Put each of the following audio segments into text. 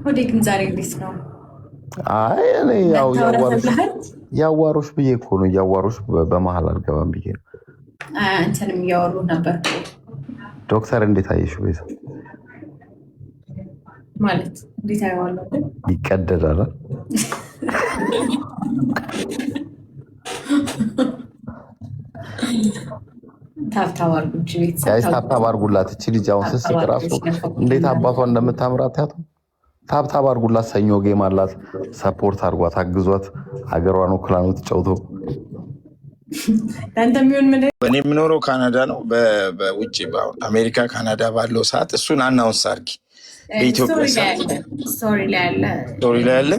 ወደ ግን ዛሬ እንዴት ነው? አይ እኔ ያዋሩሽ ብዬ እኮ ነው። ያዋሩሽ በመሀል አልገባም ብዬ ነው። አንተንም እያወሩ ነበር። ዶክተር እንዴት አየሽው? ቤት ማለት እንዴት አየዋለሁ? ይቀደዳል። ታብታብ አድርጉላት። እቺ ልጅ አሁን ስስቅ ራሱ እንዴት አባቷ እንደምታምራት ያቱ። ታብታብ አድርጉላት። ሰኞ ጌም አላት። ሰፖርት አድርጓት፣ አግዟት። ሀገሯን ወክላ ነው የምትጫወተው። እኔ የምኖረው ካናዳ ነው። በውጭ አሜሪካ ካናዳ ባለው ሰዓት እሱን አናውንስ አድርጊ። በኢትዮጵያ ስቶሪ ላይ ያለ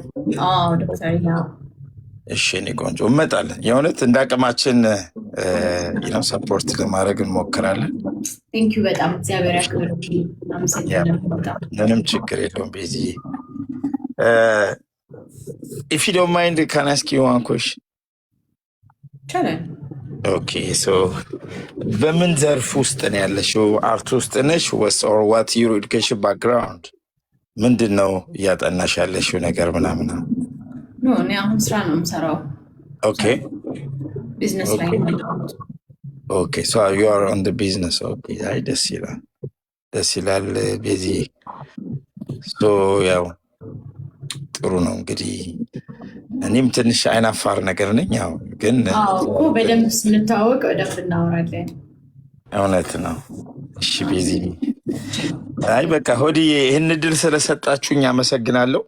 እሺ፣ እኔ ቆንጆ እመጣለን። የእውነት እንደ አቅማችን ሰፖርት ለማድረግ እንሞክራለን። በጣም እግዚአብሔር ያክብር። ምንም ችግር የለውም። ቤዚ ኢፍ ዩ ዶንት ማይንድ ካን አስክ ዩ ዋን ኩዌስችን? ኦኬ ሶ በምን ዘርፍ ውስጥ ነው ያለሽው? አርት ውስጥ ነሽ ወይስ ኦር ዋት ዩር ኤዱኬሽን ባክግራውንድ? ምንድን ነው እያጠናሽ ያለሽው ነገር ምናምን? እኔ አሁን ስራ ነው የምሰራው። ኦኬ ቢዝነስ ላይ ኦኬ ሶ ዩ አር ኦን ዘ ቢዝነስ። ኦኬ አይ ደስ ይላል ቤዚ። ሶ ያው ጥሩ ነው እንግዲህ። እኔም ትንሽ አይናፋር ነገር ነኝ። ያው ግን በደንብ ስንተዋወቅ በደንብ እናወራለን። እውነት ነው። እሺ ቤዚ፣ አይ በቃ ሆድዬ ይህን እድል ስለሰጣችሁኝ አመሰግናለሁ።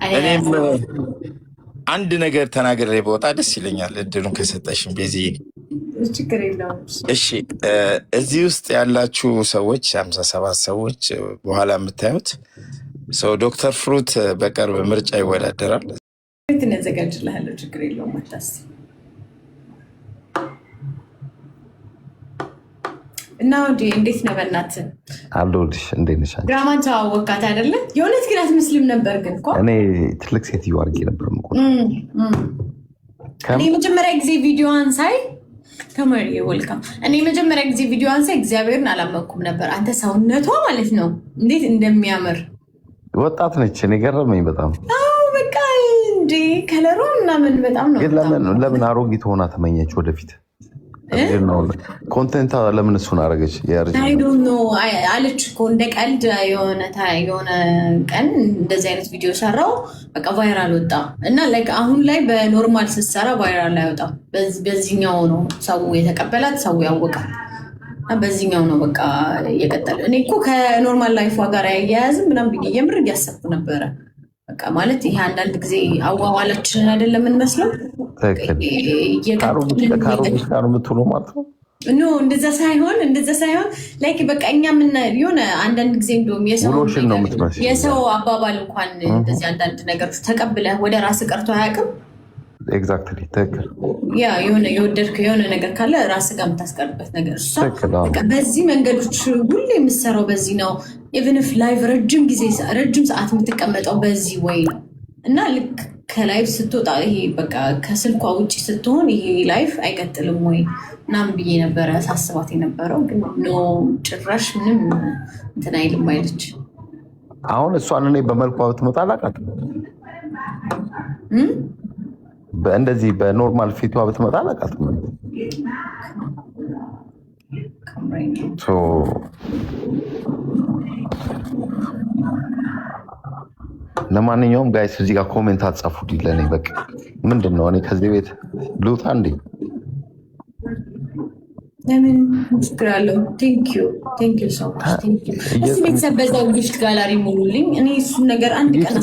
እኔም አንድ ነገር ተናግሬ በወጣ ደስ ይለኛል፣ እድሉን ከሰጠሽን ቤዚ። ችግር የለውም። እሺ እዚህ ውስጥ ያላችሁ ሰዎች 57 ሰዎች በኋላ የምታዩት ሰው ዶክተር ፍሩት በቅርብ ምርጫ ይወዳደራል። እናዘጋጅልሃለሁ። ችግር የለውም። አታስብ። እና እንዴት ነው? በእናትህ አለሁልሽ። እንዴት ነሽ? ድራማን ተዋወቃት አይደለ? የእውነት ግን አትመስልም ነበር። ግን እኮ እኔ ትልቅ ሴትዮ አድርጌ ነበር እኔ መጀመሪያ ጊዜ ቪዲዮዋን ሳይ ከመሪ ወልካም እኔ መጀመሪያ ጊዜ ቪዲዮዋን ሳይ እግዚአብሔርን አላመኩም ነበር። አንተ ሰውነቷ ማለት ነው እንዴት እንደሚያምር ወጣት ነች። እኔ ገረመኝ በጣም። በቃ እንዴ ከለሯ ምናምን በጣም ነው። ለምን አሮጊት ሆና ተመኘች ወደፊት? ኮንቴንት ለምን እሱን አደረገች? አለች እኮ እንደ ቀልድ የሆነ ቀን እንደዚህ አይነት ቪዲዮ ሰራው፣ በቃ ቫይራል ወጣ እና አሁን ላይ በኖርማል ስትሰራ ቫይራል ላይ ወጣ። በዚህኛው ነው ሰው የተቀበላት፣ ሰው ያወቃል። በዚህኛው ነው በቃ የቀጠለ። እኔ እኮ ከኖርማል ላይፏ ጋር ያያያዝም ምናምን ብዬ የምር እያሰብኩ ነበረ። በቃ ማለት ይሄ አንዳንድ ጊዜ አዋዋላችንን አይደለም የምንመስለው። ምትሉ ማለት ነው። እንደዛ ሳይሆን ላይክ በቃ እኛ የሆነ አንዳንድ ጊዜ እንደውም የሰው አባባል እንኳን እንደዚህ አንዳንድ ነገሮች ተቀብለህ ወደ ራስ ቀርቶ አያውቅም። ኤግዛክትሊ ትክክል። የሆነ የወደድከው የሆነ ነገር ካለ ራስ ጋር የምታስቀርበት ነገር በዚህ መንገዶች ሁሉ የምትሰራው በዚህ ነው። ኢቨን ኢፍ ላይቭ ረጅም ሰዓት የምትቀመጠው በዚህ ወይ ነው እና ልክ ከላይቭ ስትወጣ ይሄ በቃ ከስልኳ ውጭ ስትሆን ይሄ ላይፍ አይቀጥልም ወይ ምናምን ብዬ ነበረ ሳስባት የነበረው። ግን ኖ ጭራሽ ምንም እንትን አይልም አይለች። አሁን እሷን እኔ በመልኳ ብትመጣ አላውቃትም። እንደዚህ በኖርማል ፊቷ ብትመጣ አላውቃትም። ለማንኛውም ጋይስ እዚህ ጋር ኮሜንት አጻፉ ዲለኔ በቃ ምንድን ነው? እኔ ከዚህ ቤት ልውጣ እንዴ? ለምን ችግር አለው? ቴንኪዩ ሶ ማች። እስቲ ቤተሰብ በዛው ጊፍት ጋላሪ ሙሉልኝ። እኔ እሱን ነገር አንድ ቀን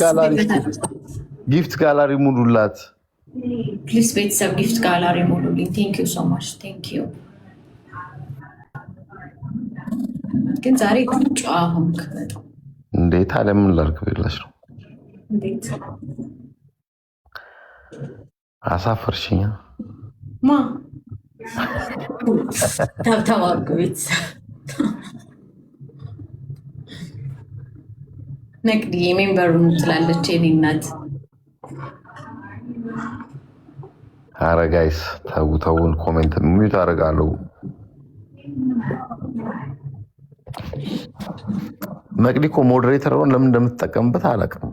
ጊፍት ጋላሪ ሙሉላት ፕሊዝ። ቤተሰብ ጊፍት ጋላሪ ሙሉልኝ። ቴንኪዩ ሶ ማች። ቴንኪዩ። ግን ዛሬ ቁጭ አሁን ከበጣም እንዴት አለ ምን ላድርግ ብለሽ ነው? አሳፈርሽኛ ማ ታብታባርጉ ቤተሰብ ነቅዲ ሜምበሩን ትላለች የኔ እናት። ኧረ ጋይስ ተውን፣ ኮሜንት ሚዩት አደርጋለሁ። መቅዲ እኮ ሞዴሬተር ሆን ለምን እንደምትጠቀምበት አላውቅም።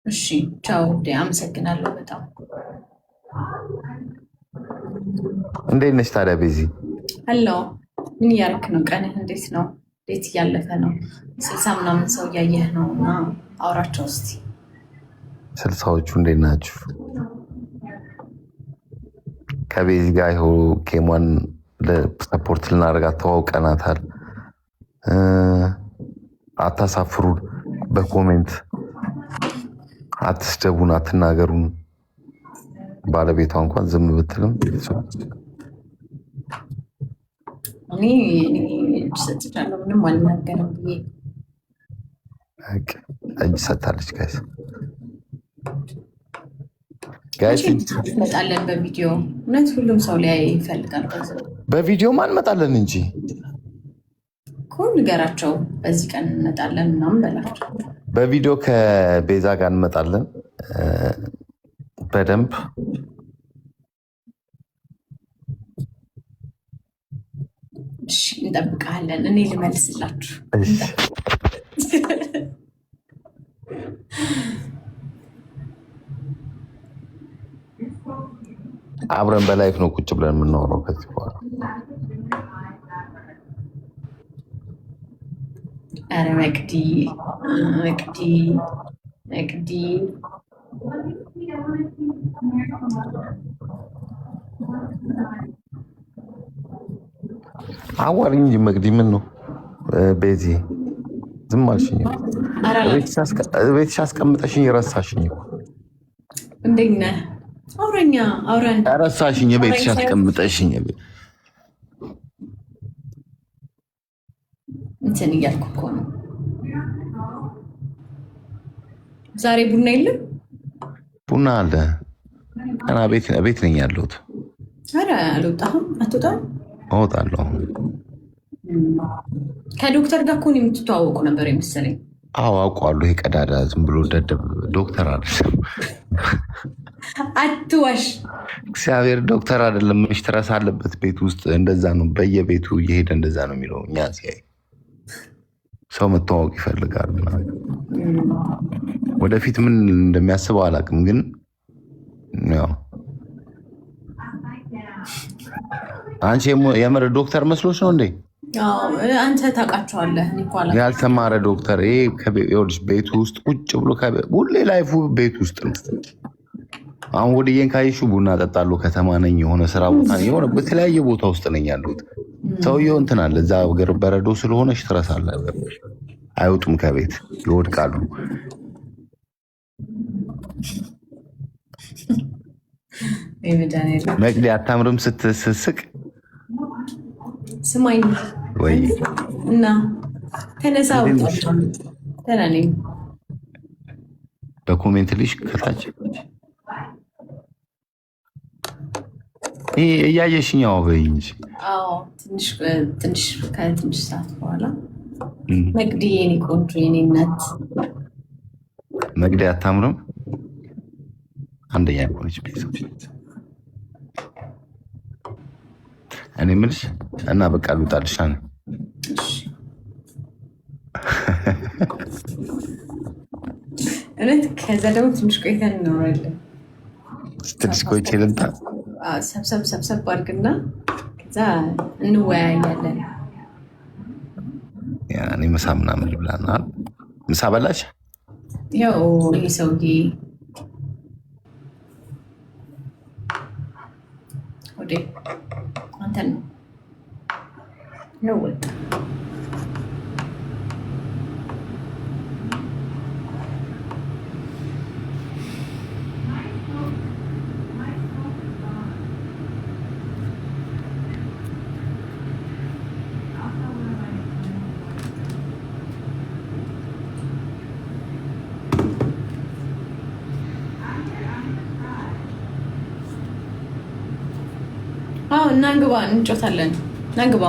እሺ ቻው፣ አመሰግናለሁ በጣም። እንዴት ነሽ ታዲያ ቤዚ? ሄሎ፣ ምን እያደረክ ነው? ቀንህ እንዴት ነው? እንዴት እያለፈ ነው? 60 ምናምን ሰው እያየህ ነው እና አውራቸው እስኪ። 60ዎቹ እንዴት ናችሁ? ከቤዚ ጋር ይኸው ኬሟን ለሰፖርት ልናደርጋት ተዋውቀናታል። አታሳፍሩን፣ በኮሜንት አትስደቡን፣ አትናገሩን። ባለቤቷ እንኳን ዝም ብትልም እኔ ሰጥቻለሁ ምንም አልናገርም ብዬ እጅ ሰጥታለች። ጋይስ እንመጣለን በቪዲዮ። እውነት ሁሉም ሰው ላይ ይፈልጋል። በቪዲዮም አንመጣለን እንጂ እኮ ንገራቸው፣ በዚህ ቀን እንመጣለን ምናምን በላቸው። በቪዲዮ ከቤዛ ጋር እንመጣለን በደንብ። እሺ እንጠብቃለን። እኔ ልመልስላችሁ። አብረን በላይፍ ነው ቁጭ ብለን የምናወራው ከዚህ በኋላ። ኧረ መቅዲ መቅዲ መቅዲ አዋሪኝ እንጂ መቅዲ። ምን ነው ቤዚ ዝም አልሽኝ? ቤትሽ አስቀምጠሽኝ ረሳሽኝ። እንዴት ነህ? አውረኛ አውረን ረሳሽኝ። ቤትሽ አስቀምጠሽኝ እንትን እያልኩ እኮ ነው። ዛሬ ቡና የለም? ቡና አለ እና ቤት ነኝ ያለሁት። ኧረ አልወጣህም? አትወጣም? እወጣለሁ። ከዶክተር ጋር እኮ የምትተዋወቁ ነበር የመሰለኝ። አዎ አውቀዋለሁ። ይሄ ቀዳዳ ዝም ብሎ ደደብ ዶክተር አይደለም። አትዋሽ። እግዚአብሔር ዶክተር አይደለም። ስትረስ አለበት ቤት ውስጥ። እንደዛ ነው፣ በየቤቱ እየሄደ እንደዛ ነው የሚለው። እኛ ሲያይ ሰው መተዋወቅ ይፈልጋል። ወደፊት ምን እንደሚያስበው አላውቅም፣ ግን ያው አንቺ የምር ዶክተር መስሎች ነው እንዴ? አንተ ታውቃቸዋለህ። ያልተማረ ዶክተር ቤቱ ውስጥ ቁጭ ብሎ ሁሌ ላይፉ ቤት ውስጥ ነው። አሁን ወዲዬን ካይሹ ቡና ጠጣለሁ። ከተማ ነኝ፣ የሆነ ስራ ቦታ ነኝ፣ የሆነ በተለያየ ቦታ ውስጥ ነኝ ያለሁት። ሰውየው እንትን አለ እዛ በረዶ ስለሆነ ስትረስ አለ። አይወጡም ከቤት ይወድቃሉ። መቅዲ አታምርም ስትስቅ። ስማኝ ወይ እና ተነሳ ተናነኝ በኮሜንት ልሽ ከታች እያየሽኛው በይ እንጂ። ትንሽ ከትንሽ ሰዓት በኋላ መቅዲ የኔ ቆንጆ የኔ እናት። መቅዲ አታምርም? አንደኛ የሆነች ቤተሰብ እኔ የምልሽ እና በቃ ልውጣልሽ። እውነት ከዛ ደግሞ ትንሽ ቆይተን እንኖራለን። ትንሽ ቆይቼ ልምጣ። ሰብሰብ አድርግና ከዛ እንወያያለን። እኔ ምሳ ምናምን ልብላና። ምሳ በላሽ? ያው ይህ ሰውዬ ወዴ አንተን ነው ወጣ። እናንግባ፣ እንጮታለን። ናግባ